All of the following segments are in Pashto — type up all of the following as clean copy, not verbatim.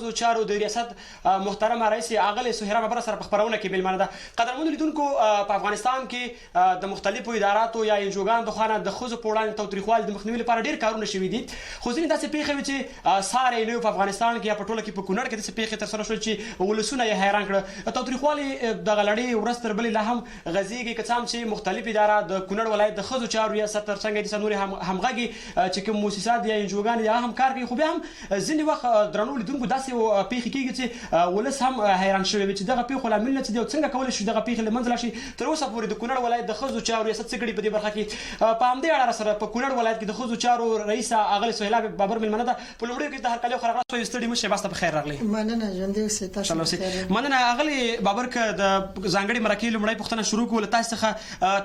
ښځو چارو د ریاست محترمه رئیس اغلې سهیرا ببره سره په خپرونه کې میلمانه ده. قدرمنو لیدونکو، په افغانستان کې د مختلفو اداراتو یا انجوګانو د خوا نه د ښځو په وړاندې تاوتریخوالي د مخنیوي لپاره ډېر کارونه شوي دي، خو ځینې داسې پېښې وې چې ساری نه وي په افغانستان کې یا په ټوله کې په کونړ کې داسې پېښې ترسره شوې چې ولسونه یې حیران کړه. تاوتریخوالي دغه لړۍ ورځ تر بلې لا هم غځېږي، که څه هم چې مختلف اداره د کونړ ولایت د ښځو چارو ریاست تر څنګ دي نورې همغږي چې کوم مؤسسات یا انجوګانې یا هم کار کوي، خو بیا هم ځینې وخت درنو لیدونکو داسې پېښې کېږي چې ولس هم حیران شوی وي چې دغه پېښو لاملونه څه دي او څنګه کولی شو دغه پېښې له منځه لاړ شي. تر اوسه پورې د کونړ ولایت د ښځو چارو ریاست څه کړي په دې برخه کې؟ په همدې اړه سره په کونړ ولایت کې د ښځو چارو رئیسه اغلې سهیلا بابر میلمنه ده. په لومړیو کې د هرکلي خو راغلاست، ستړي مه شئ، باسته په خیر راغلی. مننه ژوندی اوسئ. تاسو مننه اغلې بابر. که د ځانګړي مرکې لومړی پوښتنه شروع کړو له تاسو څخه،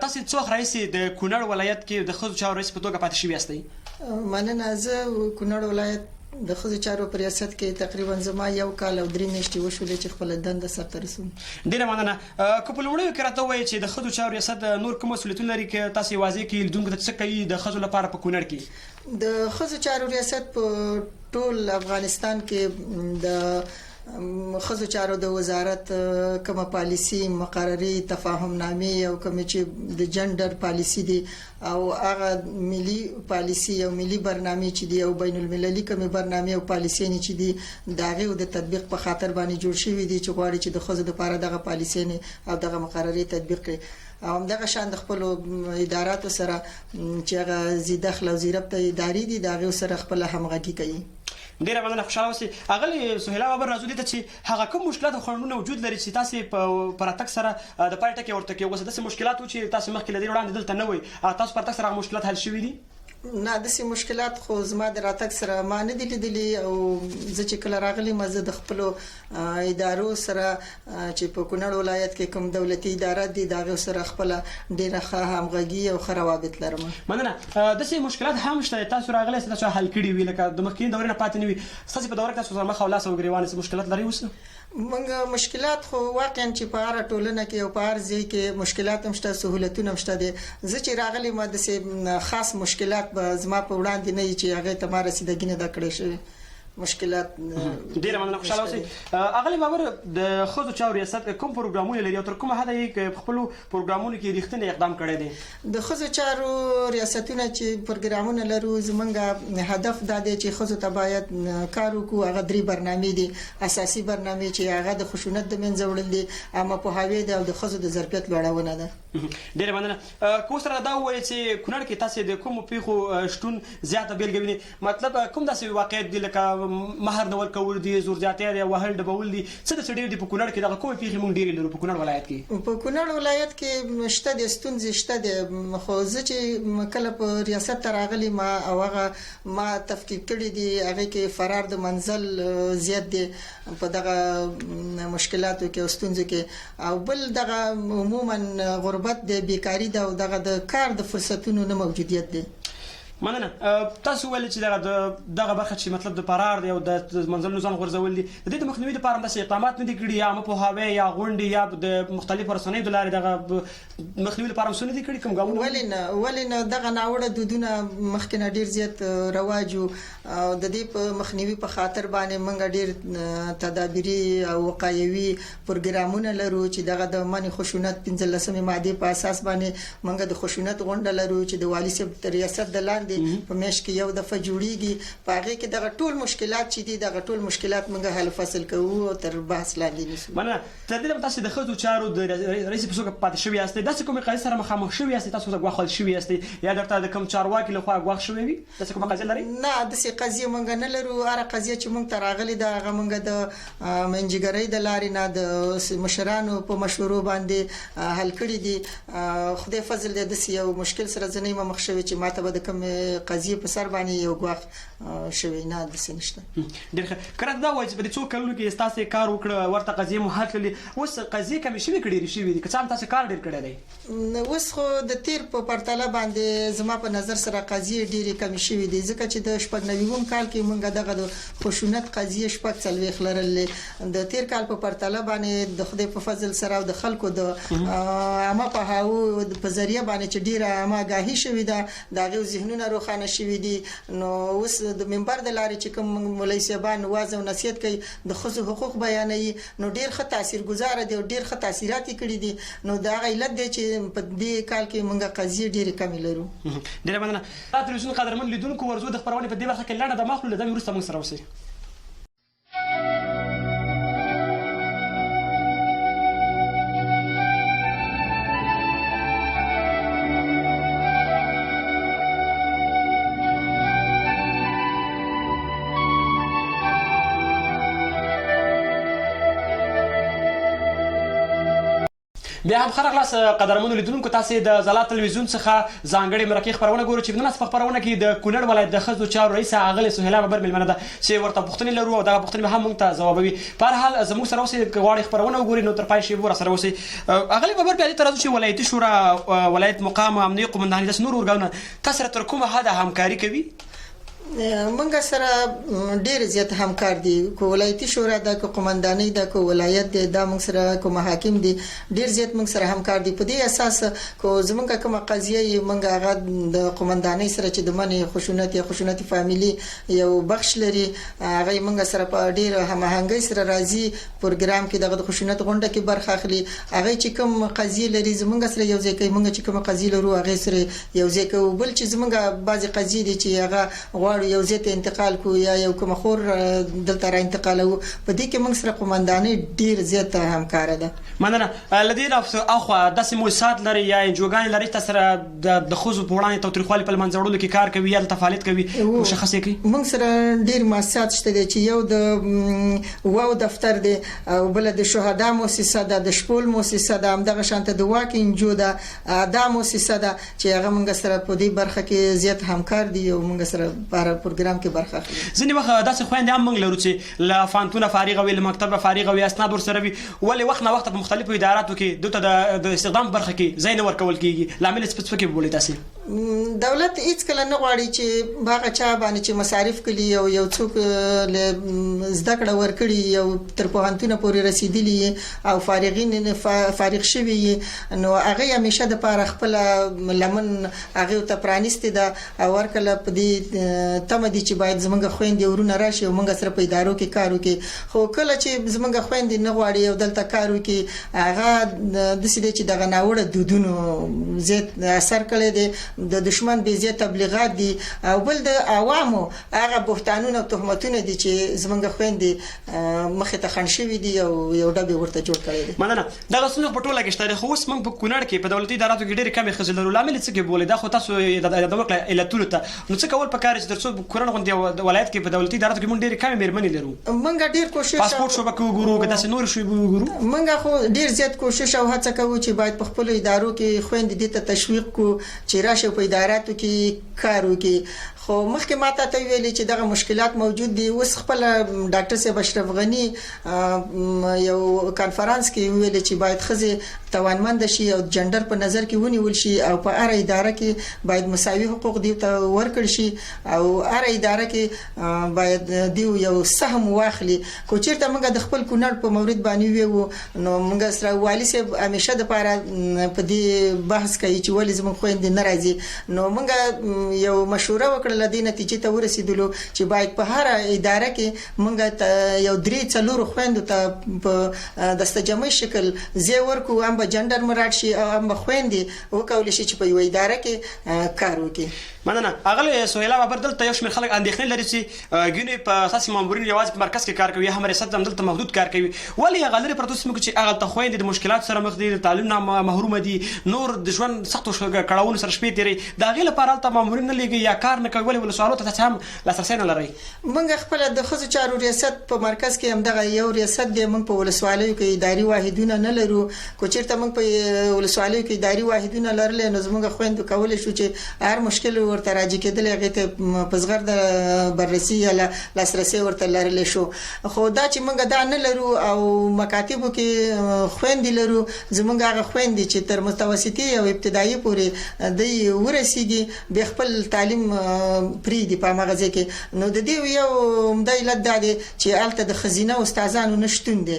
تاسو څو وخت راهیسې د کونړ ولایت کې د ښځو چارو رئیس په توګه پاتې شوي یاستئ؟ مننه. زه کونړ ولایت د ښځو چارو په ریاست کې تقریبا زما 1 کال او 3 میاشتې وشولې چې خپله دنده سرته رسوم. ډېره مننه. که په لومړیو کې راته ووایئ چې د ښځو چارو ریاست نور کوم مسؤلیتونه لري، که تاسو یې واضح کړئ لیدونکو ته څه کوي د ښځو لپاره په کونړ کې؟ د ښځو چارو ریاست په ټول افغانستان کې د ښځو چارو د وزارت کومه پالیسي مقرري تفاهم نامې او کوم چې د جندر پالیسي دي او هغه ملي پالیسي او ملي برنامه چې دی او بین المللي کومه برنامه او پالیسي نه چې دی داغه د تطبیق په خاطر باندې جوړ شوی دي چې غواړي چې د ښځو لپاره دغه پالیسي نه او دغه مقرري تطبیق کړي. او دغه شان د خپل اداراتو سره چې هغه زیدخل او زیربط اداري دي دغه سره خپل همغږي کوي. ډیره مننه. خوشاله اوسئ. اغلې سهیلا بابر راځو دې ته چې هغه کوم مشکلات او خنډونه وجود لري چې تاسو په راتګ سره د پای ټکی ورته کې اوسه داسې مشکلات و چې تاسو مخکې لدې وړاندې دلته نه وئ، تاسو په راتګ سره هغه مشکلات حل شوي دي؟ نه، داسې مشکلات خو زما د راتګ سره ما نه دي لیدلي او زه چې کله راغلم زه د خپل ادارو سره چې په کونړ ولایت کې کوم دولتي اداره دي دغه سره خپل ډیره ښه همغږي او ښه روابط لرم. مننه. داسې مشکلات هم شته تاسو راغلي تاسو حل کړي وي، لکه د مخکې دورې نه پاتې نه وي، تاسو په دوره کې تاسو سره مخ او لاس او ګریوان مشکلات لري اوس؟ موږ مشکلات خو واقعا چې په هر ټولنه کې او په هر ځای کې مشکلات هم شته، سہولتونه هم شته دي. زه چې راغلی ما د خاص مشکلات به زما په وړاندې نه چې هغه ته ما رسیدګي نه کړې شوی مشکلات. ډیره مننه. خوشاله اوسئ. اغلې بابر د ښځو چارو ریاست کوم پروګرامونه لري او تر کومه حده یې په خپل پروګرامونو کې ریښتینی اقدام کړی دی؟ د ښځو چارو ریاستونه چې پروګرامونه لرو زمونږ هدف دا دی چې ښځو ته باید کار وکړو. هغه 3 برنامې دي، اساسي برنامې چې هغه د خشونت د منځه وړل دي، عامه پوهاوی دی او د ښځو د ظرفیت لوړونه ده. ډیره مننه. که سره دا وایي چې کونړ کې تاسو د کوم پیښو شتون زیاته بیلګه ویني، مطلب کوم داسې واقعیت دي لکه مہر نه ورکول دي، زور زیاتي یا وهل ډبول دي، څه د ډېر دي په کونړ کې دغه کومې پیښې موږ ډېرې لرو په کونړ ولایت کې؟ په کونړ ولایت کې شته د ستونزې شته دي، خو زه چې کله په ریاست ته راغلی ما او هغه ما تفکیک کړی دي هغه کې فرار د منزل زیات دي په دغه مشکلاتو کې او ستونزو کې، او بل دغه عموما غربت د بیکاری ده او دغه د کار د فرصتونو نه موجودیت دی. مننه. تاسو ویل چې دغه برخه چې مطلب د فرار دی او د منزلونو ځان غورځول دي، د دې د مخنیوي لپاره داسې اقدامات نه دي کړي یا پوهاوی یا غونډې یا د مختلفو رسنیو د لارې دغه مخنیوي لپاره څه نه دي کړي کوم ګامونه؟ ولې نه دغه ناوړه دودونه مخکې نه ډیر زیات رواج او د دې په مخنیوي په خاطر باندې موږ ډیر تدابیري او وقایوي پروګرامونه لرو چې دغه د منی خشونت 15 ماده په اساس باندې موږ د خشونت غونډه لرو چې د والي صاحب ریاست د لاندې په میاشت کې یو دفعه جوړیږي. په هغه کې دغه ټول مشکلات چې دي دغه ټول مشکلات موږ حل فصل کوو او تر بحث لاندې نیسو. مننه. تر دې تاسو د ښځو چارو د رئیس په توګه پاتې شوي یاستئ، داسې کومې قضیې سره مخامخ شوي یاستئ، تاسو ته ګواښل شوي یاستئ یا درته د کوم چارواکي لخوا ګواښ شوی وي؟ داسې کومه قضیه لري؟ نه، داسې قضیه موږ نه لرو. هر قضیه چې موږ ته راغلې ده هغه موږ د منځګړۍ د لارې نه د مشرانو په مشورو باندې حل کړي دي. خدای فضل دې داسې یو مشکل سره زه نه یم مخ شوی چې ماته به د کوم قضیه په سر باندې یو ګواښ شوی نه داسې نشته. ډېر ښه. که راته دا ووایئ چې په دې څو کلونو کې تاسو کار وکړه، ورته قضیې مو حل کړلې، اوس قضیې کمې شوي که ډېرې شوي دي؟ که څه هم تاسو کار ډېر کړی دی، اوس خو د تیر په پرتله باندې زما په نظر سره قضیې ډېرې کمې شوي دي، ځکه چې د 96 کال کې موږ دغه د خشونت قضیې 40 لرلې. د تیر کال په پرتله باندې د خدای په فضل سره او د خلکو د عامه پوهاوي په ذریعہ باندې چې ډېره عامه آگاهي شوې ده، دغه ذهنونه فکرونه روښانه شوي دي. نو اوس د منبر د لارې چې کوم مولوي صاحبان واعظ او نصیحت کوي د ښځو حقوق بیانوي نو ډیر ښه تاثیرګذار دي او ډیر ښه تاثیرات کړي دي. نو دا علت دی چې په دې کال کې موږ قضیې ډېرې کمې لرو. ډېره مننه. تلویزیون قدرمن لیدونکو ورزو د خپرونې په دې برخه کې لنډه دمه اخلو، له دمې وروسته موږ سره اوسئ. بیا هم خره خلاص قدرمنو لیدونکو تاسو د زلا تلویزیون څخه ځانګړي مرکه خبرونه ګورئ چې نن په خبرونه کې د کونړ ولایت د ښځو چارو رئیس اغلې سهیلا ببر ملمنه ده چې ورته پوښتنې لرو او دا پوښتنې هم موږ ته ځوابوي. په هر حال زموږ سره اوسئ غواړئ خبرونه وګورئ نو تر پای شی ور سره اوسئ. اغلې ببر بیا دې تر چې ولایتي شورا ولایت مقام امنیه قومنداني د نور ورګاونه تاسو تر کومه حد همکاري کوي؟ منګه سره ډیر زیات همکار دي. کو ولایتي شورا د قومنداني د کو ولایت د موږ سره کو محاکم دي ډیر زیات موږ سره همکار دي. په دې اساس کو زمونږه کومه قضیه منګه هغه د قومنداني سره چې د منی خشونت فاميلي یو بخش لري هغه منګه سره په ډیر هماهنګي سره راځي پروګرام کې دغه خشونت غونډه کې برخه اخلي. هغه چې کوم قضیه لري زمونږه سره یو ځای کوي منګه چې کوم قضیه لرو هغه سره یو ځای کوي. بل چې زمونږه بعضي قضیه دي چې هغه یو ځای انتقال کو یا یو کوم خور دلته را انتقالو په دې کې موږ سره قومنداني ډیر زیات همکار ده. مننه. لدې اخو داسې موسسات لري یا انجوګان لري تاسو سره د خوځو په وړاندې توتریخوالي په منځوړلو کې کار کوي یا فعالیت کوي مشخصه کوي؟ موږ سره ډیر موسسات شته چې یو د واو دفتر دی او بل د شهدا موسسه ده د شپول موسسه ده همدغه شانته د واک انجو ده دا موسسه ده چې هغه موږ سره په دې برخه کې زیات همکار دي او موږ سره په پروګرام کې برخه اخلي. ځینې وخت داسې خويندې هم موږ لرو چې له فانتونه فارغه وي له مکتبه فارغه وي اسناد ورسره وي ولې وخت نه وخت په مختلفو اداراتو کې دته د استخدام برخه کې ځای نه ورکول کیږي لامل سپیسیفیک بولي تاسو؟ دولت هیڅ کله نه غواړي چې باغ چا باندې چې مصارف کړي او یو څوک له زده کړه ورکړي یو تر پوهنتونه پورې رسیدلی او فارغ شوی نو هغه همیشه د پاره خپل لمن هغه ته پرانیستي ده او ورکله په دې تم دي چې باید زمونږ خويندې ورونه راشي او موږ سره په ادارو کې کار وکړي. خو کله چې زمونږ خويندې نه غواړي او دلته کار وکړي هغه د سیده چې دغه ناوړه دودونو زیات اثر کړی دی د دشمن به زیات تبلیغات دي او بل د عوامو هغه بهتانونه او تهمتونه دي چې زمونږ خويندې مخه ته خن شوی دي او یو ډبه ورته جوړ کړی دی. مننه. دا غوښنه په ټوله کې شته خو اوس موږ په کونړ کې په دولتي اداراتو کې ډېر کم خزل لرو لامل څه کې بوله دا خو تاسو د ورکړه الټول ته نو څه کول پکاره چې ترڅو کورن غونډه ولایت کې په دولتي اداراتو کې مونږ ډېر کم مېرمنې لرو. مونږ ډېر کوشش پاسپورت شو بکو ګورو که تاسو نور شو ګورو مونږ خو ډېر زیات کوشش او هڅه کوو چې باید په خپل ادارو کې خويندې دې ته تشویق کو چې راشه په اداراتو کې کار وکړي. خو مخکې ماته ته ویلي چې دغه مشکلات موجود دي. اوس خپل ډاکټر صاحب اشرف غنی یو کانفرنس کې ویلي چې باید خزه توانمند شي او جندر په نظر کې ونیول شي او په هر اداره کې باید مساوي حقوق دی ته ورکړ شي او هر اداره کې باید دی یو سهم واخلي. کو چیرته موږ د خپل کونړ په مورید باندې ویو نو موږ سره والی صاحب همیشه د پاره په دې بحث کوي چې ولې زموږ خويندې ناراضي نو موږ یو مشوره وکړه لدې نتیجې ته ورسېدلو چې باید په هر اداره کې موږ یو 3-4 خويندو ته په دستجمعي شکل زی ورکو هم به جندر مراد شي او هم به خويندې وکول شي چې په یو اداره کې کار وکړي. مننه. اغله سهیلا ببر دلته یو شمېر خلک اندېښنې لري چې ګینې په اساسي مامورین یوازې په مرکز کې کار کوي هم ریاست هم دلته محدود کار کوي ولې هغه لري پروتو سیمه کې چې هغه ته خويندې د مشکلات سره مخ دي تعلیم نه محروم دي نور د ژوند سختو کړهونو سره شپې تیري دا غیله لپاره ته مامورین نه لګي یا کار نه کوي ول سوالو ته هم لاسرسي نه لري. موږ خپل د خزو چارو ریاست په مرکز کې هم دغه یو ریاست دی. موږ په ولسوالیو کې اداري واحدونه نه لرو. کو چیرته موږ په ولسوالیو کې اداري واحدونه لرل نو زموږ خويندو کولای شو چې هر مشکل ورته راځي کېدل هغه ته پزغر د بررسي یا لاسرسي ورته لرل شو. خو دا چې موږ دا نه لرو او مکاتبو کې خويندې لرو زموږ هغه خويندې چې تر متوسطي او ابتدایي پورې د ورسیږي به خپل خپل تعلیم پری دی په مغازه کې نو د دې یو عمده علت دا دی چې الته د خزینه استادانو نشټون دي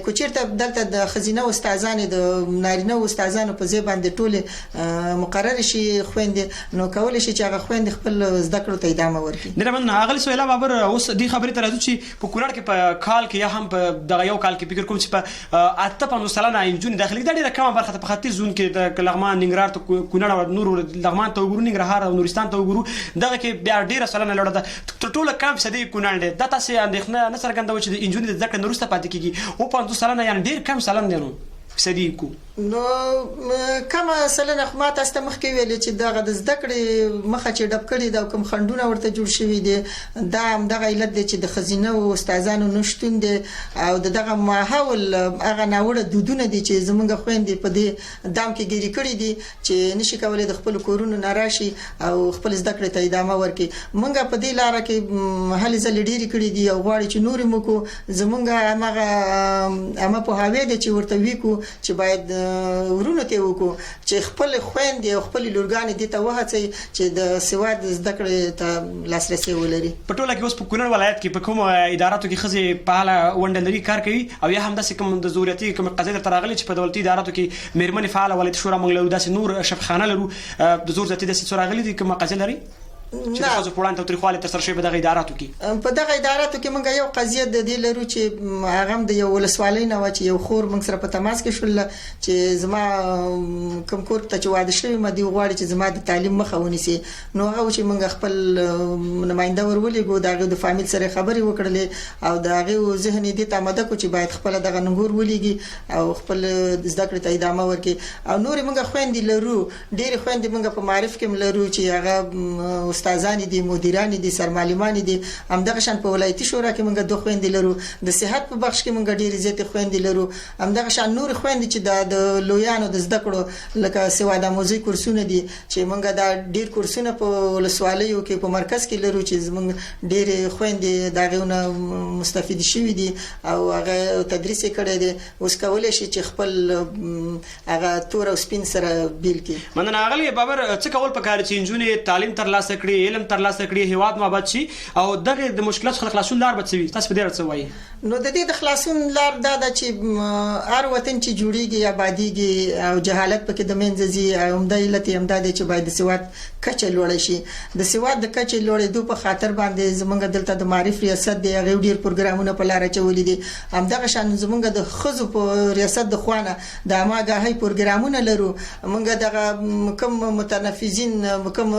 کوچیرته دلته د خزینه استادانو د نارینه استادانو په ځای باندې ټول مقرر شي خويندې نو کول شي چې هغه خويندې خپل زده کړو ته ادامه ورکړي نه من اغلی سویلا بابر اوس دې خبرې ته راځو چې په کونړ کې په کال کې یا هم په دغه یو کال کې فکر کوم چې په 85 سلنه انجونې داخلي دا ډیره کمه برخه په ختیځ زون کې د لغمان ننګرهار ته کونړ او نور لغمان ته وګورو ننګرهار او نورستان ته وګورو دغه کې بیا ډیره سلنه لوړه ده تر ټولو کم فیصدي کونړ دی دا تاسو اندېښنه نه څرګندوي چې د انجونې د ذکر نورسته پاتې کیږي او 50 سلنه یعنی ډیر کم سلنه دی نو فیصدي کو نو کما سلنه خو ما تاسو ته مخکې ویل چې دغه د زده کړې مخه چې ډب کړي دا کوم خندونه ورته جوړ شوی دي دا هم دغه علت دی چې د خزینه او استادانو نشټون دي او دغه ماحول هغه ناوړه دودونه دي چې زمونږ خويندې په دې دام کې ګيري کړي دي چې نشي کولای د خپل کورونو ناراشي او خپل زده کړې ته ادامه ورکړي مونږ په دې لار کې هلي ځلې ډېری کړي دي او غواړي چې نور موږ زمونږ هغه په هاوی دي چې ورته ویکو چې باید ورونه ته وکړو چې خپل خويندې او خپل لورګانې دي ته وهڅي چې د سواد زده کړې ته لاسرسي ولري په ټوله کې اوس په کونړ ولایت کې په کوم اداراتو کې خزي فعال وندلري کار کوي او یا هم د کوم د ضرورتي کوم قضیه تر راغلي چې په دولتي اداراتو کې مېرمنې فعال ولایت شورا منګلو داسې نور شفخانه لرو د ضرورتي د سره راغلي کوم قضیه لري چې تاسو په وړاندې تاریخوالي تر سره شي په دغه اداراتو کې په دغه اداراتو کې موږ یو قضیه د دې لرو چې هغه د یو ولسوالۍ نه و چې یو خور موږ سره په تماس کې شول چې زما کوم کور ته چې واده شوی ما دی غواړي چې زما د تعلیم مخه ونیسي نو هغه چې موږ خپل نماینده ورولېګو دغه د فامیل سره خبرې وکړلې او دغه ذهن دې ته ماده کو چې باید خپل دغه نګور ولېږي او خپل زده کړې ته ادامه ورکړي او نور موږ خويندې لرو ډېر خويندې موږ په معرف کې لرو چې هغه استادان دي مدیران دي سرمعلمان دي همدغه شان په ولایتي شورا کې موږ دوه خويندې لرو د صحت په بخش کې موږ ډېر زیات خويندې لرو همدغه شان نور خويندې چې د لویانو د زده کړو لکه سواد آموزي کورسونه دي چې موږ دا ډېر کورسونه په ولسوالیو کې په مرکز کې لرو چې موږ ډېر خويندې داغونه مستفید شوي دي او هغه تدریس کړی دي اوس کولای شي چې خپل هغه تور او سپین سره بیل کې مننه اغلی بابر څه کول پکاره چې انجونې تعلیم ترلاسه کړي علم ترلاسه کړي هیواد مابد شي او دغه د مشکلات خلاصون لار بچوي تاسو په دې څه وایي نو د دې د خلاصون لار دا د چې هر وطن چې جوړیږي آبادیږي او جهالت پکې د منځزي او عمده علت هم دا دی چې باید د سواد کچه لوړ شي د سواد د کچه لوړېدو په خاطر باندې زمونږ دلته د معرف ریاست دی هغه ډیر پروګرامونه په لار چولې دي همدغه شان زمونږ د خزو په ریاست د خوانه د ماګاهي پروګرامونه لرو مونږ دغه کوم متنفذین کوم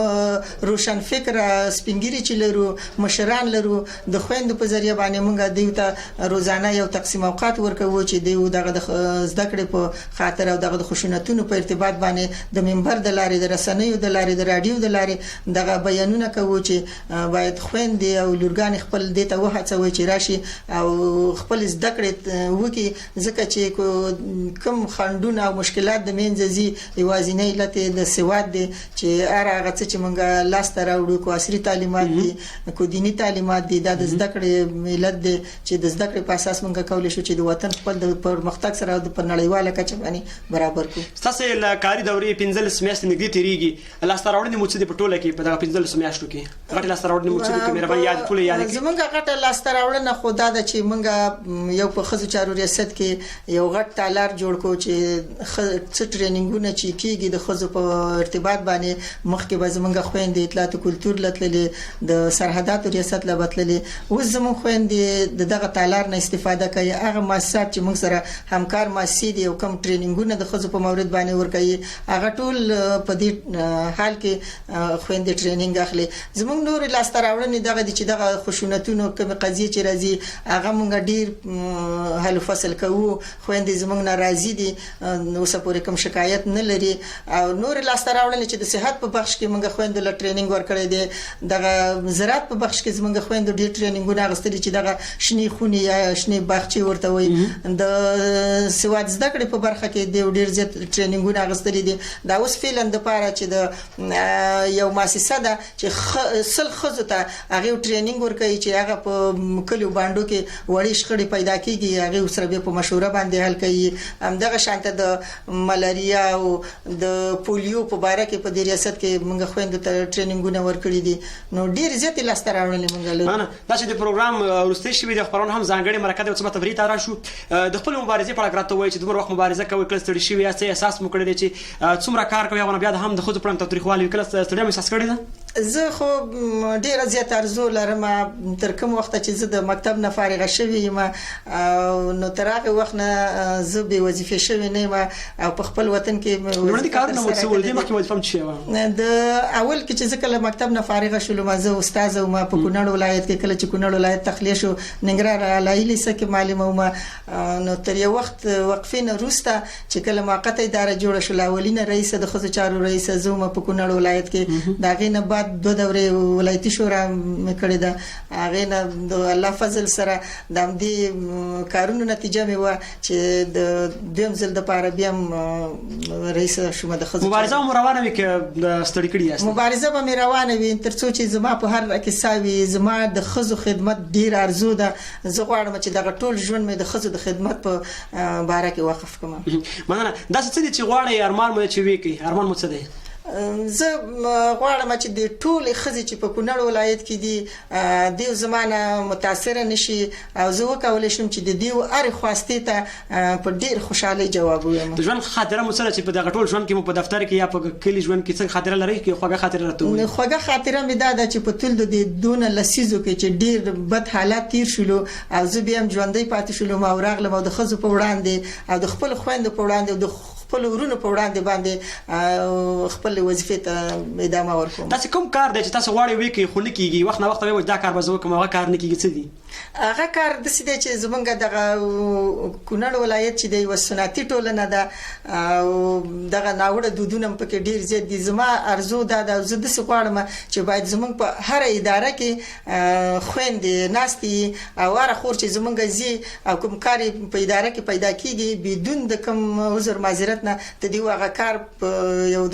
روشن فکر سپینګری چې لرو مشران لرو د خويندو په ذریعہ باندې مونږ دیوته روزانه یو تقسیم اوقات ورکوو چې دیو دغه د زده کړې په خاطر او دغه د خشونتونو په ارتباط باندې د منبر د لارې د رسنیو د لارې د راډیو د لارې دغه بیانونه کوو چې باید خويندې او لورګان خپل دې ته وهڅوي چې راشي او خپل زده کړې وکي ځکه چې کوم خندونه او مشکلات د منځزي یوازینی علت د سواد دي چې هغه څه چې مونږ لاس ته راوړو کو عصري تعلیمات دي کو دینی تعلیمات دي د زده کړې ملت دي چې د زده کړې په اساس مونږ کولای شو چې د وطن خپل د پرمختګ سره د پرنړیواله کچه باندې برابر کړو تاسو له کاري دورې 15 میاشتې نږدې تیریږي لاس ته راوړنې مو څه په ټوله کې په دغه 15 میاشتو کې غټ لاس ته راوړنې مو څه کې مهرباني یاد ټوله یاد کړئ زمونږ غټ لاس ته راوړنه خدا د چې مونږ یو په خزو چارو ریاست کې یو غټ تالار جوړ کو چې څه ټریننګونه چې کیږي د خزو په ارتباط باندې مخکې به زمونږ خويندې اطلاعات او کلچر لتللې د سرحداتو ریاست لبتللې اوس زموږ خويندې دغه تالار نه استفاده کوي هغه مؤسسات چې موږ سره همکار مؤسسې دي او کوم ټریننګونه د خزو په مورد باندې ورکوي هغه ټول په دې حال کې خويندې ټریننګ اخلي زموږ نور لاس ته راوړنې دغه چې دغه خشونتونو کوم قضیه چې راځي هغه موږ ډیر حل فصل کوو خويندې زموږ ناراضي دي نو څه پورې کوم شکایت نه لري او نور لاس ته راوړنې چې د صحت په بخش کې موږ خويندې له ټریننګ ورکوي ورکړی دی دغه زراعت په بخش کې زمونږ خويندو ډېر ټریننګونه اخیستلي چې دغه شنې خونې یا شنې باغچې ورته وایي د سواد زده کړې په برخه کې ډېر زیات ټریننګونه اخیستلي دي دا اوس فعلا د پاره چې د یو مؤسسه ده چې سل ښځو ته هغه ټریننګ ورکوي چې هغه په کلیو باندې کې وړي شخړې پیدا کیږي هغه سره به په مشوره باندې حل کوي همدغه شانته د ملاریا او د پولیو په اړه کې په دې ریاست کې موږ خويندو ته ټریننګونه ورکړي دي نو ډیر زیات لاس ته راوړل موږ له دا چې د پروګرام ورسته شوی د خبرونه هم ځانګړي مرکه د څه تفریح تار شو د خپل مبارزې په اړه راته وایي چې دومره وخت مبارزه کوي کله ستړي شوی یا څه احساس مو کړی چې څومره کار کوي او بیا هم د خود په تاریخوالي کله ستړي احساس کړی ده زه خو ډیر زیات ارزو لرم تر کوم وخت چې زه د مکتب نه فارغ شوی یم نو تر هغه وخت نه زه به وظیفه شوی نه یم او په خپل وطن کې ورته کارونه مو څه ول دي مخکې وظیفه م شي د اول کې چې زه کله مکتب نه فارغ شولم زه استاد او ما په کونړ ولایت کې کله چې کونړ ولایت تخلیه شو ننګرهار علایي لیسه کې معلم او ما نو تر یو وخت وقفې نه وروسته چې کله موقته اداره جوړه شو اولینه رئیس د خصوصي چارو رئیس زوم په کونړ ولایت کې دا غینه بعد دو دورې ولایتي شورا مې کړې ده هغه نه د الله فضل سره د دې کارونو نتیجه مې و چې د دویم ځل د پاره بیا رئیس شوم د خصوصي مبارزه مو روانه وي کې د ستړي کړي یاست مبارزه به مې روانه وي تر څو چې زما په هر کې ساوي زما د خزو خدمت ډیر ارزو ده زه غواړم چې دغه ټول ژوند مې د خزو د خدمت په باره کې وقف کړم مننه دا څه دي چې غواړي ارمان مو چې وی کوي ارمان مو څه دی زه غواړم چې د ټول خزي چې په کونړ ولایت کې دي د زمانه متاثر نشي او زه وکولای شم چې د دې ار خواسته ته په ډیر خوشاله جواب وایم د ژوند خاطره مو سره چې په دغه ټول ژوند کې مو په دفتر کې یا په کلی ژوند کې څنګه خاطره لري کې خوږه خاطره راته وي خوږه خاطره مې دا چې په تل د دونه لسیزو کې چې ډیر بد حالات تیر شلو او زه بیا هم ژوندۍ پاتې شلم او راغلم او د خزو په وړاندې او د خپل خويند په وړاندې د خپل ورونو په وړاندې باندې خپل وظیفه ته ادامه ورکوم تاسو کوم کار دی چې تاسو غواړئ وکړئ خو نه کیږي وخت نه وخت به دا کار به زه وکړم هغه کار نه کیږي څه دي هغه کار د سیده چې زمونږ دغه کونړ ولایت چې د وسناتي ټولنه ده او دغه ناوړه دودونه په کې ډیر زیات دي زما ارزو ده د زه د سقواړم چې باید زمونږ په هر اداره کې خويندې ناستي او هر خور چې زمونږ زی او کوم کاری په اداره کې پیدا کیږي بدون د کوم عذر معذرت نه ته دی هغه کار یو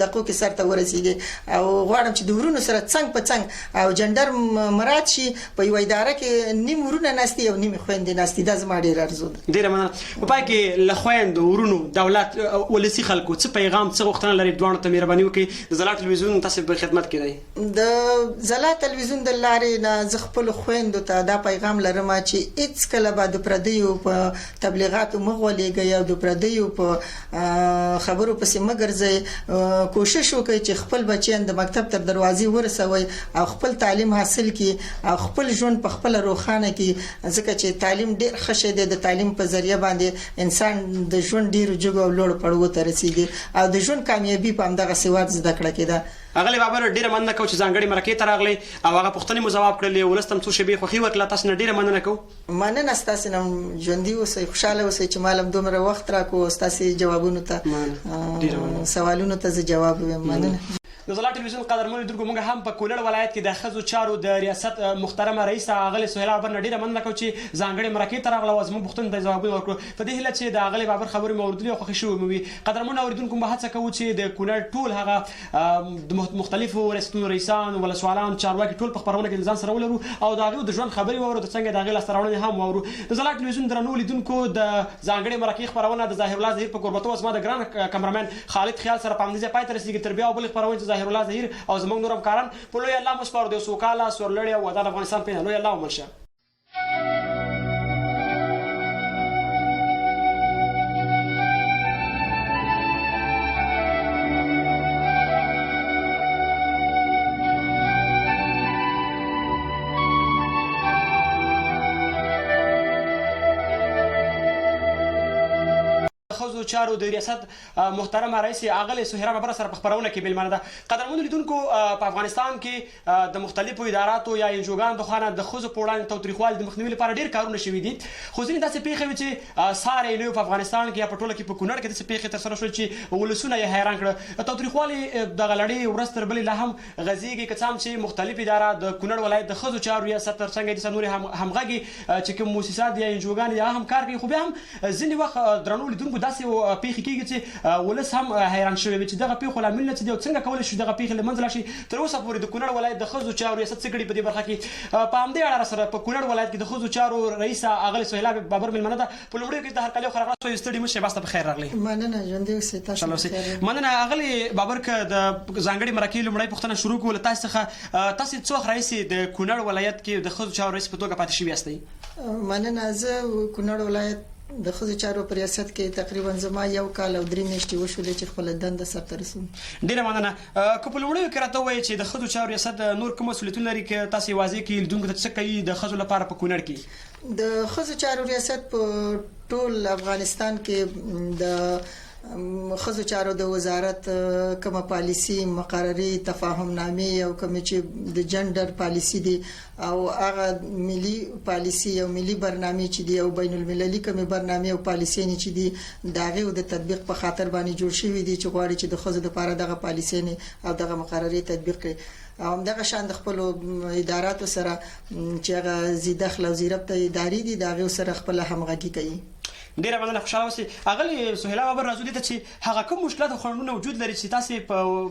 دقیقو کې سره ورسیږي او غواړم چې د ورونو سره څنګ په څنګ او جندر مراد شي په یو اداره کې نیم ورونه ناستي او نیم خويندې ناستي دا زما ډیر ارزو ده ډیر مننه په پای کې لخويند ورونو دولت ولسی خلکو څه پیغام څه غوښتنه لري دوه ته مهرباني وکړئ د زلا تلویزیون تاسو په خدمت کې دی د زلا تلویزیون د لارې نه ز خپل خويندو ته دا پیغام لرم چې هیڅ کله به د پردیو په تبلیغاتو مغولېږي او د پردیو په خبرو پسې مګرځي کوشش وکړي چې خپل بچیان د مکتب تر دروازې ورسوي او خپل تعلیم حاصل کړي او خپل ژوند په خپل روخانه کې ځکه چې تعلیم ډېر ښه دی د تعلیم په ذریعہ باندې انسان د ژوند ډېر جوګ او لوړ پړاو ته رسیږي او د ژوند کامیابی په همدغه سواد زده کړه کې ده اغلی بابر ډیره مننه کوم چې ځانګړي مرکه ته راغلی او هغه پوښتنې مو جواب کړلې ولستم څو شبي خوخي ورکړه تاسو نه ډیره مننه کوم مننه تاسو نن ژوندۍ اوسئ خوشاله اوسئ چې مالم دومره وخت راکو تاسو جوابونو ته سوالونو ته جواب وایم مننه د زلا ټلویزیون قدرمنو درګو موږ هم په کونړ ولایت کې د خزو چارو د ریاست محترمه رئیس اغلی سهیلا بابر ډیره مننه کوم چې ځانګړي مرکه ته راغله او زموږ پوښتنې ته جواب ورکړو په دې هیله چې د اغلی بابر خبرې مو اوریدلې او خوښ شوې مو وي قدرمنو اوریدونکو به هڅه کوو چې د کونړ ټول هغه د مختلفو ریاستونو رئیسان ولسوالان چارواکي ټول په خبرونه کې ځان سره ولرو او د هغه د ژوند خبرې وورو د څنګه د هغه لاستراوړنې هم وورو د زلا ټلویزیون درنو لیدونکو د ځانګړي مرکه خبرونه د ظاهر الله ظهیر په قربتو اسما د ګران کیمرامن خالد خیال سره پامدیزه پای تر رسیدي تر بیا بل خبرونه ظاهر الله ظهیر او زمونږ نورم کارن په لوی الله مسپارو د سوکاله سورلړی او د افغانستان په لوی الله ومنشه د ښځو چارو د ریاست محترمه رئیس اغلې سهیره ببره سره په خپرونه کې بېلمانه ده. قدرمنو لیدونکو، په افغانستان کې د مختلفو اداراتو یا انجوګانو د خوا نه د ښځو په وړاندې تاوتریخوالي د مخنیوي لپاره ډېر کارونه شوي دي، خو ځینې داسې پېښې وې چې ساری یې نه وي په افغانستان کې یا په ټوله کې په کونړ کې داسې پېښې ترسره شول چې ولسونه یې حیران کړه. تاوتریخوالي دغه لړۍ ورځ تر بلې لا هم غځېږي، که څه هم چې مختلف اداره د کونړ ولایت د ښځو چارو ریاست تر څنګ دي نورې همغږي چې کوم مؤسسات یا انجوګانې یا هم کار کوي، خو بیا هم ځینې وخت درنو لیدونکو داسې پېښې کېږي چې ولس هم حیران شوی وي چې دغه پېښو لاملونه څه دي او څنګه کولی شو دغه پېښې له منځه لاړ شي. تر اوسه پورې د کونړ ولایت د ښځو چارو ریاست څه کړي په دې برخه کې؟ په همدې اړه سره په کونړ ولایت کې د ښځو چارو رئیسه اغلې سهیلا بابر مېلمنه ده. په لومړیو کې د هرکلي خو راغلاست وایو ستړي مه شئ، باسته په خیر راغلی. مننه ژوندی اوسئ. تاسو مننه اغلې بابر. که د ځانګړي مرکې لومړی پوښتنه شروع کړو له تاسو څخه، تاسو څو وخت راهیسې د کونړ ولایت کې د ښځو چارو رئیس په توګه پاتې شوي یاستئ؟ مننه. زه کونړ ولایت د ښځو چارو په ریاست کې تقریبا زما 1 کال او 3 میاشتې وشولې چې خپله دنده سرته رسوم. ډېره مننه. که په لومړیو کې راته ووایې چې د ښځو چارو ریاست نور کوم مسؤلیتونه لري، که تاسو یې واضح کړئ لیدونکو ته څه کوي د ښځو لپاره په کونړ کې؟ د ښځو چارو ریاست په ټول افغانستان کې د ښځو چارو د وزارت کومه پالیسي، مقرري، تفاهم نامې او کوم چې د جندر پالیسي دي او هغه ملي پالیسي او ملي برنامه چې دی او بین المللي کومه برنامه او پالیسي نه چې دی داغه د تطبیق په خاطر باندې جوړ شوی دي چې غواړي چې د ښځو لپاره دغه پالیسي نه او دغه مقرري تطبیق کړي. او دغه شان د خپل اداراتو سره چې هغه زیدخل او زیربط ادارې دي دغه سره خپل همغږي کوي. ډیره مننه. خوشاله اوسئ. اغلې سهیلا بابر راځو دې ته چې هغه کوم مشکلات او خنډونه وجود لري چې تاسو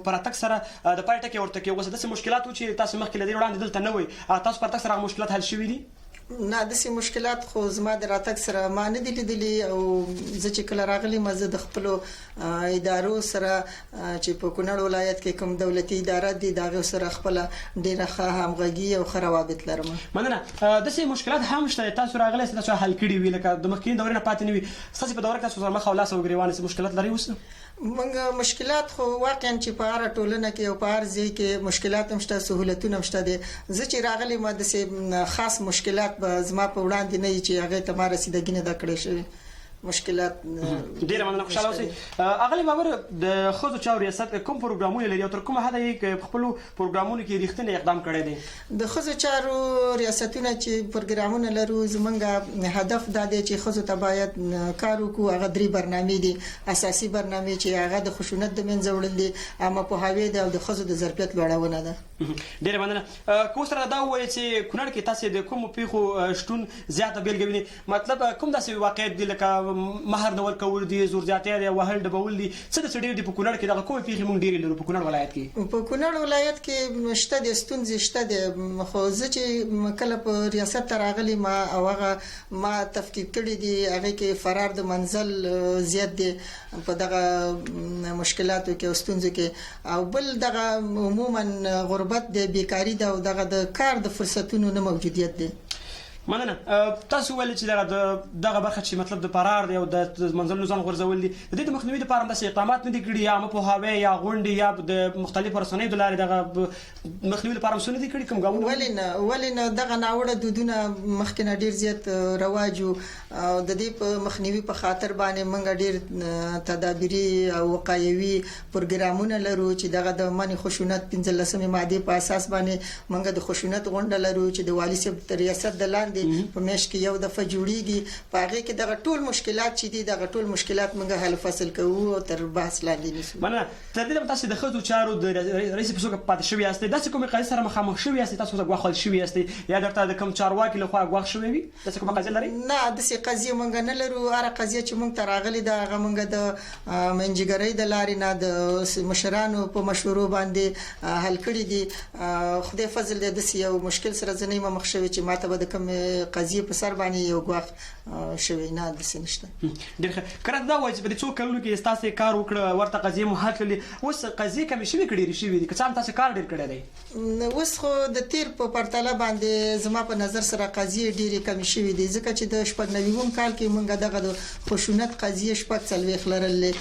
په راتګ سره د پای ټکي ورته کې اوس داسې مشکلات و چې تاسو مخکې لدی وړاندې دلته نه وي، تاسو په راتګ سره مشکلات حل شوي دي؟ نه، داسې مشکلات خو زما د راتګ سره ما نه دي لیدلي او زه چې کله راغلم زه د خپل ادارو سره چې په کونړ ولایت کې کوم دولتي اداره دي دغه سره خپل ډیره ښه همغږي او ښه روابط لرم. مننه. داسې مشکلات هم شته تاسو راغلي تاسو حل کړي وي، لکه د مخکینی دورې نه پاتې نه وي، تاسو په دوره کې تاسو سره مخ او لاس او ګریوان مشکلات لري اوس؟ موږ مشکلات خو واقعا چې په هر ټولنه کې او په هر ځای کې مشکلات هم شته، سہولتونه هم شته دي. زه چې راغلی ما د خاص مشکلات به زما په وړاندې نه چې هغه ته ما رسیدګي نه دا کړی شوی مشکلات. ډیره مننه. خوشاله اوسئ. اغلې بابر د ښځو چارو ریاست کوم پروګرامونه لري او تر کومه حده یې په خپل پروګرامونو کې ریښتینی اقدام کړی دی؟ د ښځو چارو ریاستونه چې پروګرامونه لرو زمونږ هدف دا دی چې ښځو ته باید کار وکړو. هغه 3 برنامې دي، اساسي برنامې چې هغه د خشونت د منځه وړل دي، عامه پوهاوی دی او د ښځو د ظرفیت لوړونه ده. ډیره مننه. کو سره دا وایي چې کونړ کې تاسو د کوم پیښو شتون زیاته بیلګې ویني، مطلب کوم داسې واقعیت دي لکه مہر نه ورکول دي، زور زیاتې دي، وهل ډبول دي، څه د ډېر دي په کونړ کې دغه کومې پیښې موږ ډېرې لرو په کونړ ولایت کې؟ په کونړ ولایت کې شته د ستونزې شته دي، خو زه چې کله په ریاست ته راغلی ما او هغه ما تفکیک کړي دي هغه کې فرار د منزل زیات دي په دغه مشکلاتو کې او ستونزو کې، او بل دغه عموما غربت د بیکاری ده او دغه د کار د فرصتونو نه موجودیت دی. مننه. تاسو ویل چې دغه برخه چې مطلب د فرار دی او د منزلونو ځان غورځول دي، د دې د مخنیوي لپاره هم داسې اقدامات نه دي کړي، یا پوهاوی یا غونډې یا د مختلفو رسنیو د لارې دغه مخنیوي لپاره هم څه نه دي کړي کوم ګامونه؟ ولې نه دغه ناوړه دودونه مخکې نه ډېر زیات رواج او د دې په مخنیوي په خاطر باندې موږ ډېر تدابیري او وقایوي پروګرامونه لرو چې دغه د منع خشونت 15 ماده په اساس باندې موږ د خشونت غونډه لرو چې د والي صاحب ریاست د لاندې په میاشت کې یو دفعه جوړیږي. په هغه کې دغه ټول مشکلات چې دي دغه ټول مشکلات موږ حل فصل کوو او تر بحث لاندې نیسو. مننه. تر دې تاسو د ښځو چارو د رئیس په توګه پاتې شوي یاستئ، داسې کومې قضیې سره مخامخ شوي یاستئ، تاسو ته ګواښل شوي یاستئ یا درته د کوم چارواکي لخوا ګواښ شوی وي؟ داسې کومه قضیه لري؟ نه، داسې قضیه موږ نه لرو. هر قضیه چې موږ ته راغلې ده هغه موږ د منځګړۍ د لارې نه د مشرانو په مشورو باندې حل کړي دي. خدای فضل دې داسې یو مشکل سره زه نه یم مخ شوی چې ماته به د کوم قضیه په سر باندې یو ګواښ شوی نه داسې نشته. ډېر ښه. کله دا وایي چې په دې څو کلونو کې تاسو کار وکړ ورته قضیه مو حل کړلې، اوس قضیې کمې شوي که ډېرې شوي دي؟ که څه هم تاسو کار ډېر کړی دی؟ اوس خو د تیر په پرتله باندې زما په نظر سره قضیې ډېرې کمې شوي دي، ځکه چې د 96 کال کې موږ دغه د خشونت قضیې 40 لرلې.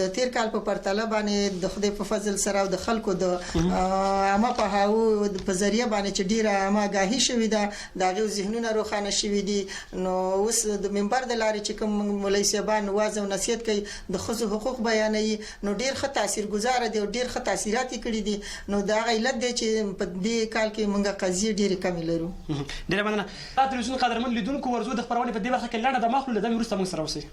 د تیر کال په پرتله باندې د خدای په فضل سره او د خلکو د عامه پوهاوي په ذریعہ باندې چې ډېره عامه آګاهي شوې ده، دغه ذهنونه فکرونه روښانه شوي دي. نو اوس د منبر د لارې چې کوم مولوي صاحبان واعظ او نصیحت کوي د ښځو حقوق بیانوي نو ډیر ښه تاثیرګذار دي او ډیر ښه تاثیرات کړي دي. نو دا علت دی چې په دې کال کې موږ قضیه ډیره کمې لرو. ډیره مننه. تلویزیون قدرمن لیدونکو ورزو د خبرونه په دې برخه کې لړنه د مخلو د وروسته موږ سره اوسئ.